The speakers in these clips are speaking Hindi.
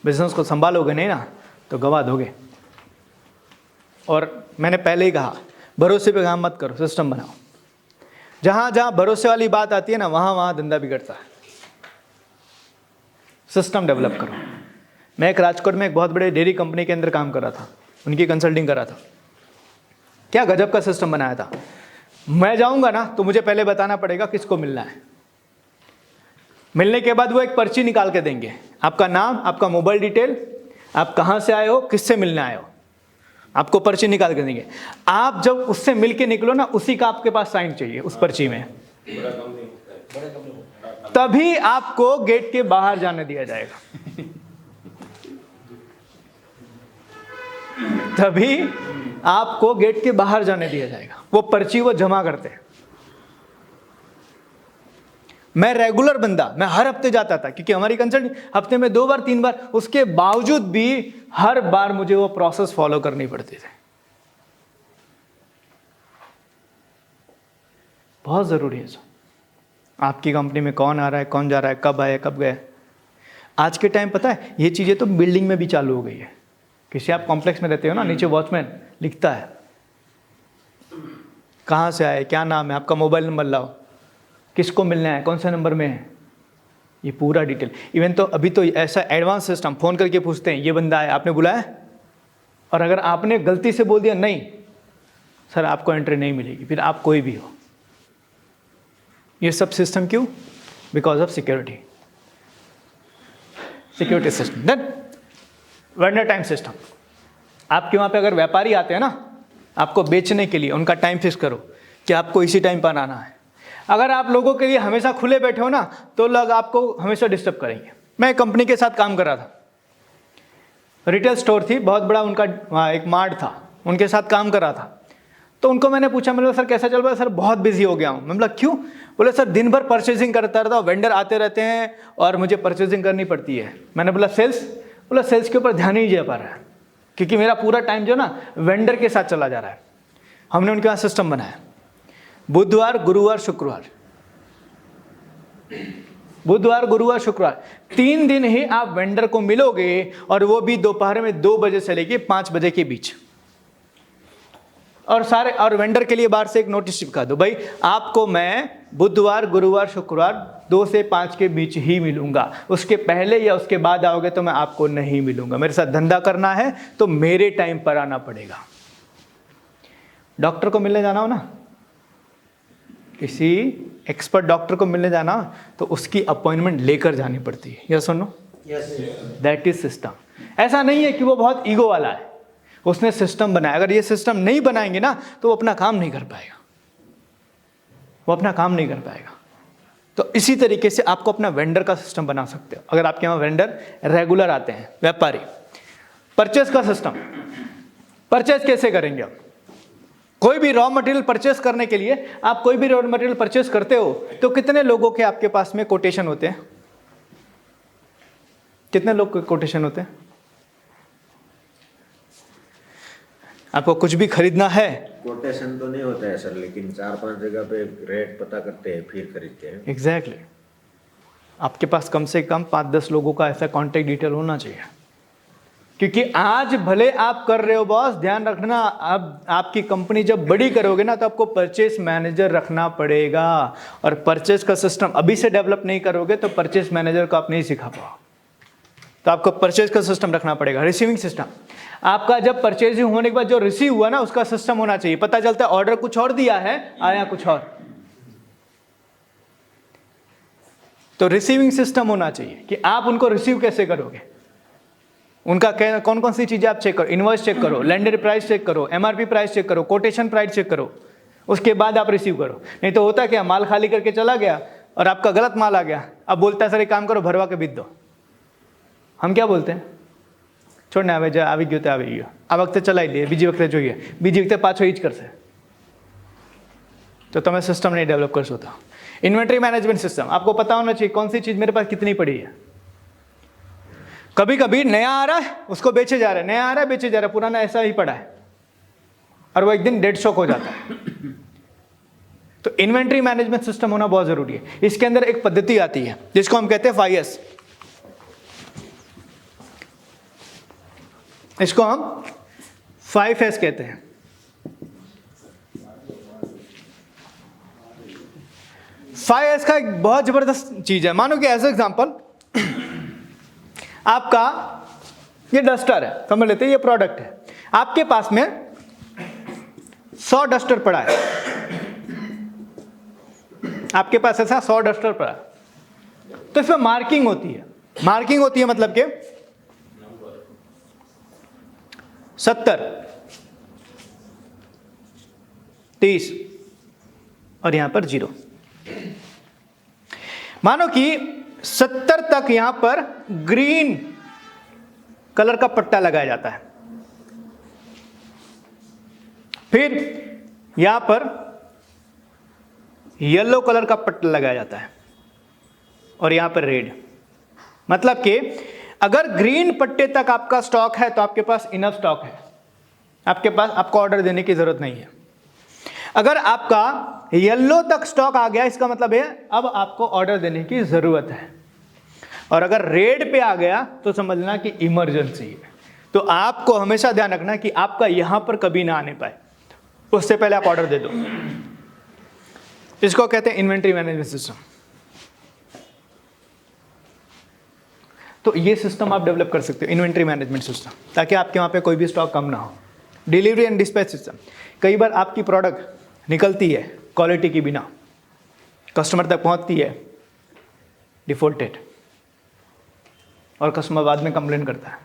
बिजनेस को संभालोगे नहीं ना तो गवा दोगे। और मैंने पहले ही कहा, भरोसे पे काम मत करो, सिस्टम बनाओ। जहाँ जहाँ भरोसे वाली बात आती है ना, वहाँ वहाँ धंधा बिगड़ता है। सिस्टम डेवलप करो। मैं एक राजकोट में एक बहुत बड़े डेयरी कंपनी के अंदर काम कर रहा था, उनकी कंसल्टिंग कर रहा था। क्या गजब का सिस्टम बनाया था। मैं जाऊंगा ना तो मुझे पहले बताना पड़ेगा किसको मिलना है। मिलने के बाद वो एक पर्ची निकाल के देंगे, आपका नाम, आपका मोबाइल डिटेल, आप कहाँ से आए हो, किससे मिलने आए हो, आपको पर्ची निकाल के देंगे। आप जब उससे मिल के निकलो ना, उसी का आपके पास साइन चाहिए उस पर्ची में, तभी आपको गेट के बाहर जाने दिया जाएगा। तभी आपको गेट के बाहर जाने दिया जाएगा। वो पर्ची वो जमा करते हैं। मैं रेगुलर बंदा, मैं हर हफ्ते जाता था, क्योंकि हमारी कंसल्टिंग हफ्ते में 2 बार 3 बार, उसके बावजूद भी हर बार मुझे वो प्रोसेस फॉलो करनी पड़ती थी। बहुत जरूरी है। आपकी कंपनी में कौन आ रहा है, कौन जा रहा है, कब आया, कब गया। आज के टाइम पता है, ये चीजें तो बिल्डिंग में भी चालू हो गई है। किसी आप कॉम्प्लेक्स में रहते हो ना, नीचे वॉचमैन लिखता है कहाँ से आए, क्या नाम है, आपका मोबाइल नंबर लाओ, किसको मिलना है, कौन से नंबर में है, ये पूरा डिटेल। इवन तो अभी तो ऐसा एडवांस सिस्टम, फोन करके पूछते हैं ये बंदा है, आपने बुलाया, और अगर आपने गलती से बोल दिया नहीं सर आपको एंट्री नहीं मिलेगी, फिर आप कोई भी हो। ये सब सिस्टम क्यों? Because of security. Security system. Then vendor time system. आपके वहाँ पे अगर व्यापारी आते हैं ना आपको बेचने के लिए, उनका टाइम फिक्स करो कि आपको इसी टाइम पर आना है। अगर आप लोगों के लिए हमेशा खुले बैठे हो ना तो लोग आपको हमेशा डिस्टर्ब करेंगे। मैं एक कंपनी के साथ काम कर रहा था, रिटेल स्टोर थी, बहुत बड़ा उनका एक मार्ट था, उनके साथ काम कर रहा था। तो उनको मैंने पूछा, मैंने सर कैसा चल रहा है? सर बहुत बिजी हो गया हूँ। मैं बोला क्यों? बोले सर दिन भर परचेजिंग करता रहता हूँ, वेंडर आते रहते हैं और मुझे परचेजिंग करनी पड़ती है। मैंने बोला सेल्स? बोला सेल्स के ऊपर ध्यान ही नहीं दे पा रहा है, क्योंकि मेरा पूरा टाइम जो ना वेंडर के साथ चला जा रहा है। हमने उनके पास सिस्टम बनाया, बुधवार गुरुवार शुक्रवार, बुधवार गुरुवार शुक्रवार 3 दिन ही आप वेंडर को मिलोगे, और वो भी दोपहर में 2 बजे से लेके 5 बजे के बीच। और सारे और वेंडर के लिए बाहर से एक नोटिस चिपका दो, भाई आपको मैं बुधवार गुरुवार शुक्रवार 2 से 5 के बीच ही मिलूंगा, उसके पहले या उसके बाद आओगे तो मैं आपको नहीं मिलूंगा। मेरे साथ धंधा करना है तो मेरे टाइम पर आना पड़ेगा। डॉक्टर को मिलने जाना हो ना, किसी एक्सपर्ट डॉक्टर को मिलने जाना तो उसकी अपॉइंटमेंट लेकर जानी पड़ती है। यस और नो? That is system. ऐसा नहीं है कि वो बहुत ईगो वाला है, उसने सिस्टम बनाया। अगर ये सिस्टम नहीं बनाएंगे ना तो वो अपना काम नहीं कर पाएगा, वो अपना काम नहीं कर पाएगा। तो इसी तरीके से आपको अपना वेंडर का सिस्टम बना सकते हो। अगर आपके यहाँ वेंडर रेगुलर आते हैं, व्यापारी। परचेस का सिस्टम, परचेस कैसे करेंगे आप? कोई भी रॉ मटेरियल परचेस करने के लिए, आप कोई भी रॉ मटेरियल परचेस करते हो तो कितने लोगों के आपके पास में कोटेशन होते हैं? कितने लोग के कोटेशन होते हैं? आपको कुछ भी खरीदना है, कोटेशन तो नहीं होता है सर, लेकिन 4-5 जगह पे रेट पता करते हैं फिर खरीदते हैं। एग्जैक्टली। आपके पास कम से कम 5-10 लोगों का ऐसा कॉन्टेक्ट डिटेल होना चाहिए, क्योंकि आज भले आप कर रहे हो बॉस, ध्यान रखना, अब आपकी कंपनी जब बड़ी करोगे ना तो आपको परचेस मैनेजर रखना पड़ेगा, और परचेस का सिस्टम अभी से डेवलप नहीं करोगे तो परचेस मैनेजर को आप नहीं सिखा पाओ। तो आपको परचेज का सिस्टम रखना पड़ेगा। रिसीविंग सिस्टम, आपका जब परचेजिंग होने के बाद जो रिसीव हुआ ना उसका सिस्टम होना चाहिए। पता चलता है ऑर्डर कुछ और दिया है, आया कुछ और, तो रिसीविंग सिस्टम होना चाहिए कि आप उनको रिसीव कैसे करोगे, उनका कौन कौन सी चीजें आप चेक करो, इनवॉइस चेक करो, लैंडर प्राइस चेक करो, एमआरपी प्राइस चेक करो, कोटेशन प्राइस चेक करो, उसके बाद आप रिसीव करो। नहीं तो होता क्या, माल खाली करके चला गया और आपका गलत माल आ गया, अब बोलता है सर एक काम करो भरवा के बीत दो। हम क्या बोलते हैं, छोड़ना હવે આવી ગયો તે આવી ગયો, આ વખતે ચલાવી લઈએ, બીજી વખતે જોઈએ, બીજી વખતે પાછો ઈ જ કરશે, तो તમે सिस्टम नहीं डेवलप कर सकते। इन्वेंट्री मैनेजमेंट सिस्टम, आपको पता होना चाहिए कौन सी चीज मेरे पास कितनी पड़ी है। कभी कभी नया आ रहा है उसको बेचे जा रहे हैं, नया आ रहा है बेचे जा रहा है, पुराना ऐसा ही पड़ा है, और वो एक दिन डेड स्टॉक हो जाता है। तो इन्वेंट्री मैनेजमेंट सिस्टम होना बहुत जरूरी है। इसके अंदर एक पद्धति आती है जिसको हम कहते हैं 5S। इसको हम 5S कहते हैं। फाइव एस का एक बहुत जबरदस्त चीज है। मानो कि एज एग्जांपल आपका ये डस्टर है, समझ लेते हैं ये प्रोडक्ट है, आपके पास में 100 डस्टर पड़ा है, आपके पास ऐसा 100 डस्टर पड़ा है, तो इसमें मार्किंग होती है। मार्किंग होती है मतलब के 70, 30 और यहां पर 0। मानो कि 70 तक यहां पर ग्रीन कलर का पट्टा लगाया जाता है, फिर यहां पर येलो कलर का पट्टा लगाया जाता है और यहां पर रेड। मतलब कि अगर ग्रीन पट्टे तक आपका स्टॉक है तो आपके पास इनफ स्टॉक है, आपके पास आपको ऑर्डर देने की जरूरत नहीं है। अगर आपका येलो तक स्टॉक आ गया, इसका मतलब है अब आपको ऑर्डर देने की जरूरत है। और अगर रेड पे आ गया तो समझना कि इमरजेंसी है। तो आपको हमेशा ध्यान रखना कि आपका यहां पर कभी ना आने पाए, उससे पहले आप ऑर्डर दे दो। इसको कहते हैं इन्वेंट्री मैनेजमेंट सिस्टम। तो ये सिस्टम आप डेवलप कर सकते हो, इन्वेंट्री मैनेजमेंट सिस्टम, ताकि आपके वहां पे कोई भी स्टॉक कम ना हो। डिलीवरी एंड डिस्पैच सिस्टम, कई बार आपकी प्रोडक्ट निकलती है क्वालिटी की बिना, कस्टमर तक पहुंचती है डिफॉल्टेड, और कस्टमर बाद में कंप्लेन करता है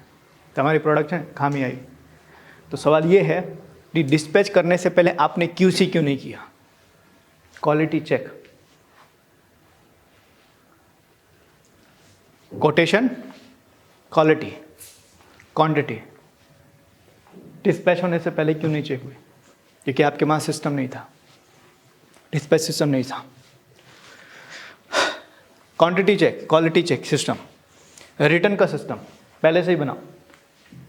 तो हमारी प्रोडक्ट है खामी आई। तो सवाल ये है कि डिस्पैच करने से पहले आपने क्यूसी क्यों नहीं किया, quality check, quotation, quality, quantity, dispatch होने से पहले क्यों नहीं चेक हुई? क्योंकि आपके पास सिस्टम नहीं था, डिस्पैच सिस्टम नहीं था। Quantity check, quality check system, return का सिस्टम पहले से ही बनाओ,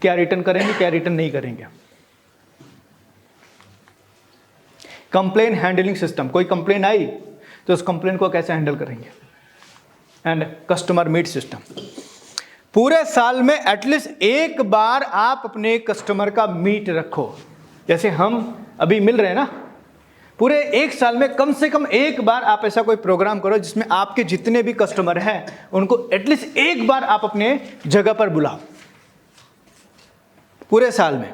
क्या रिटर्न करेंगे क्या रिटर्न नहीं करेंगे। कंप्लेन हैंडलिंग सिस्टम, कोई कंप्लेन आई तो उस कंप्लेन को कैसे हैंडल करेंगे। एंड कस्टमर मीट सिस्टम, पूरे साल में एटलीस्ट एक बार आप अपने कस्टमर का मीट रखो। जैसे हम अभी मिल रहे हैं ना, पूरे एक साल में कम से कम एक बार आप ऐसा कोई प्रोग्राम करो जिसमें आपके जितने भी कस्टमर हैं उनको एटलीस्ट एक बार आप अपने जगह पर बुलाओ पूरे साल में,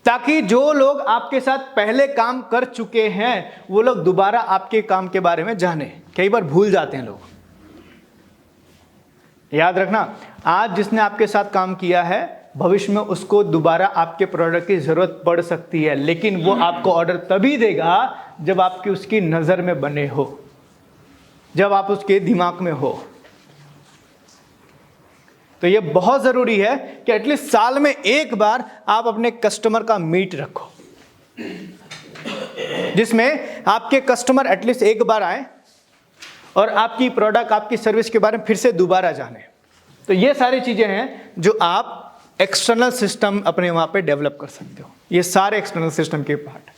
ताकि जो लोग आपके साथ पहले काम कर चुके हैं वो लोग दोबारा आपके काम के बारे में जाने। कई बार भूल जाते हैं लोग। याद रखना, आज जिसने आपके साथ काम किया है भविष्य में उसको दोबारा आपके प्रोडक्ट की जरूरत पड़ सकती है, लेकिन वो आपको ऑर्डर तभी देगा जब आपकी उसकी नजर में बने हो, जब आप उसके दिमाग में हो। तो ये बहुत जरूरी है कि एटलीस्ट साल में एक बार आप अपने कस्टमर का मीट रखो, जिसमें आपके कस्टमर एटलीस्ट एक बार आए और आपकी प्रोडक्ट, आपकी सर्विस के बारे में फिर से दोबारा जाने। तो ये सारी चीजें हैं जो आप एक्सटर्नल सिस्टम अपने वहां पे डेवलप कर सकते हो। ये सारे एक्सटर्नल सिस्टम के पार्ट।